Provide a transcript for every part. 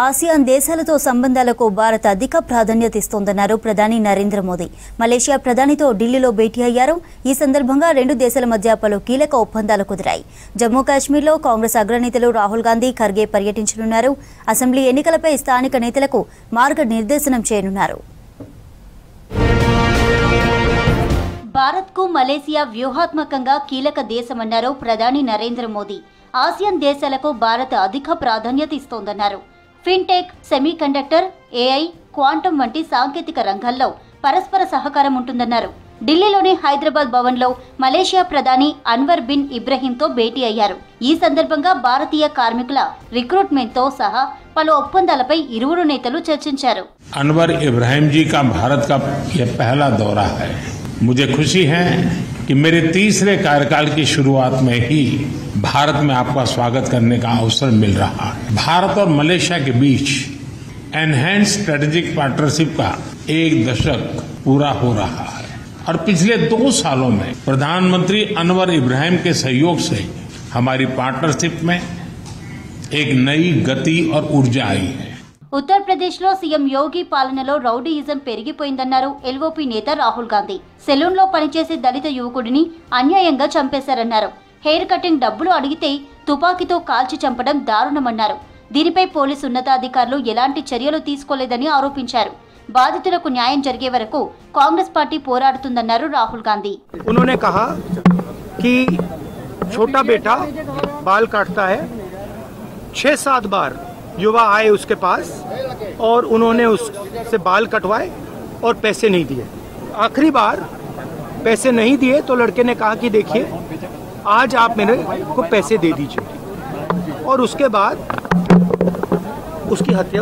ASEAN దేశాలతో సంబంధాలకు భారత్ అధిక ప్రాధాన్యత ఇస్తోందన్నారు ప్రధాని నరేంద్ర మోదీ. మలేషియా ప్రధానితో ఢిల్లీలో భేటీ అయ్యారు. ఈ సందర్భంగా రెండు దేశాల మధ్య పలు కీలక ఒప్పందాలు కుదిరాయి. జమ్మూ కాశ్మీర్లో కాంగ్రెస్ అగ్రనేతలు రాహుల్ గాంధీ, ఖర్గే పర్యటించనున్నారు. అసెంబ్లీ ఎన్నికలపై స్థానిక నేతలకు మార్గనిర్దేశనం చేయనున్నారు. భారత్కు మలేసియా వ్యూహాత్మకంగా కీలక దేశమన్నారు ప్రధాని నరేంద్ర మోదీ. ఆసియాన్ దేశాలకు భారత్ అధిక ప్రాధాన్యత ఇస్తోందన్నారు. ఫిన్టెక్, సెమీకండక్టర్, ఏఐ, క్వాంటం వంటి సాంకేతిక రంగాల్లో పరస్పర సహకారం ఉంటుందన్నారు. ఢిల్లీలోని హైదరాబాద్ భవన్లో మలేషియా ప్రధాని అన్వర్ బిన్ ఇబ్రహీంతో భేటీ అయ్యారు. ఈ సందర్భంగా భారతీయ కార్మికుల రిక్రూట్మెంట్తో సహా పలు ఒప్పందాలపై ఇరువురు నేతలు చర్చించారు. अनवर इब्राहिम जी का भारत का यह पहला दौरा है। मुझे खुशी है कि मेरे तीसरे कार्यकाल की शुरुआत में ही भारत में आपका स्वागत करने का अवसर मिल रहा है। भारत और मलेशिया के बीच एनहेंस स्ट्रेटेजिक पार्टनरशिप का एक दशक पूरा हो रहा है और पिछले 2 सालों में प्रधानमंत्री अनवर इब्राहिम के सहयोग से हमारी पार्टनरशिप में एक नई गति और ऊर्जा आई है। ఉత్తరప్రదేశ్లో సీఎం యోగి పాలనలో రౌడీయిజం పెరిగిపోయిందన్నారు ఎల్ఓపీ నేత రాహుల్ గాంధీ. సెలూన్లో పనిచేసే దళిత యువకుడిని అన్యాయంగా చంపేశారన్నారు. హెయిర్ కటింగ్ డబ్బులు అడిగితే తుపాకీతో కాల్చి చంపడం దారుణమన్నారు. దీనిపై పోలీసు ఉన్నతాధికారులు ఎలాంటి చర్యలు తీసుకోలేదని ఆరోపించారు. బాధితులకు న్యాయం జరిగే వరకు కాంగ్రెస్ పార్టీ పోరాడుతుందన్నారు రాహుల్ గాంధీ. उन्होंने कहा कि छोटा बेटा बाल काटता है, 6-7 बार युवा आए उसके पास और उन्होंने उससे बाल कटवाए और पैसे नहीं दिए। आखिरी बार पैसे नहीं दिए तो लड़के ने कहा कि देखिए आज आप मेरे को पैसे दे दीजिए और उसके बाद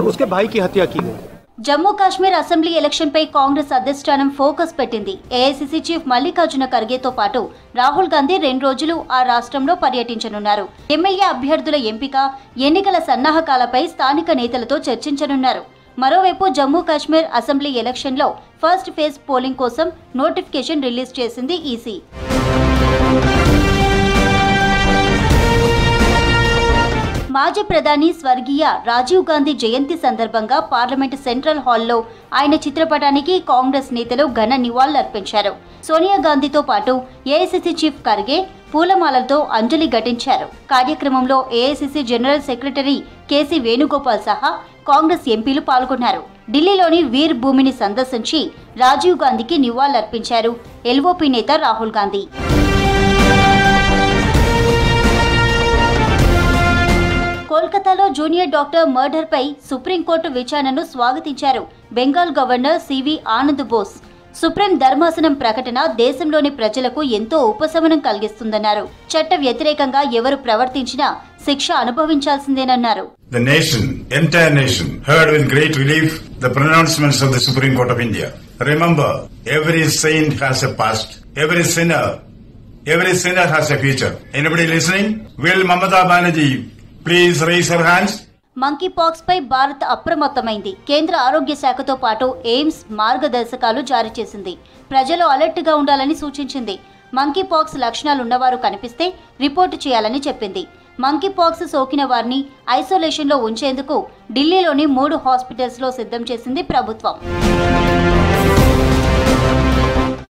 उसके भाई की हत्या की गई। జమ్మూ కాశ్మీర్ అసెంబ్లీ ఎలక్షన్పై కాంగ్రెస్ అధిష్టానం ఫోకస్ పెట్టింది. ఏఐసీసీ చీఫ్ మల్లికార్జున ఖర్గేతో పాటు రాహుల్ గాంధీ 2 రోజులు ఆ రాష్ట్రంలో పర్యటించనున్నారు. ఎమ్మెల్యే అభ్యర్థుల ఎంపిక, ఎన్నికల సన్నాహకాలపై స్థానిక నేతలతో చర్చించనున్నారు. మరోవైపు జమ్మూ కాశ్మీర్ అసెంబ్లీ ఎలక్షన్లో ఫస్ట్ ఫేజ్ పోలింగ్ కోసం నోటిఫికేషన్ రిలీజ్ చేసింది ఈసీ. మాజీ ప్రధాని స్వర్గీయ రాజీవ్ గాంధీ జయంతి సందర్భంగా పార్లమెంట్ సెంట్రల్ హాల్లో ఆయన చిత్రపటానికి కాంగ్రెస్ నేతలు ఘన నివాళులర్పించారు. సోనియా గాంధీతో పాటు ఏఐసీసీ చీఫ్ ఖర్గే పూలమాలలతో అంజలి ఘటించారు. కార్యక్రమంలో AICC general secretary KC Venugopal సహా కాంగ్రెస్ ఎంపీలు పాల్గొన్నారు. ఢిల్లీలోని వీర్ భూమిని సందర్శించి రాజీవ్ గాంధీకి నివాళులర్పించారు ఎల్ఓపీ నేత రాహుల్ గాంధీ. కోల్కతాలో జూనియర్ డాక్టర్ మర్డర్ పై సుప్రీంకోర్టు విచారణను స్వాగతించారు Bengal governor C V Anand Bose. Supreme ధర్మాసనం ప్రకటన దేశంలోని ప్రజలకు ఎంతో ఉపశమనం కలిగిస్తుందన్నారు. చట్ట వ్యతిరేకంగా ఎవరు ప్రవర్తించినా శిక్ష అనుభవించాల్సిందేనన్నారు. The nation, entire nation, heard with great relief the pronouncements of the Supreme Court of India. Remember, every saint has a past, every sinner has a future. Anybody listening? Will Mamata Banerjee please raise her hands? Monkeypox పై భారత్ అప్రమత్తమైంది. కేంద్ర ఆరోగ్య శాఖతో పాటు AIIMS మార్గదర్శకాలు జారీ చేసింది. ప్రజలు alert గా ఉండాలని సూచించింది. మంకీ పాక్స్ లక్షణాలున్నవారు కనిపిస్తే రిపోర్టు చేయాలని చెప్పింది. మంకీ పాక్స్ సోకిన వారిని ఐసోలేషన్ లో ఉంచేందుకు ఢిల్లీలోని 3 హాస్పిటల్స్ లో సిద్ధం చేసింది ప్రభుత్వం.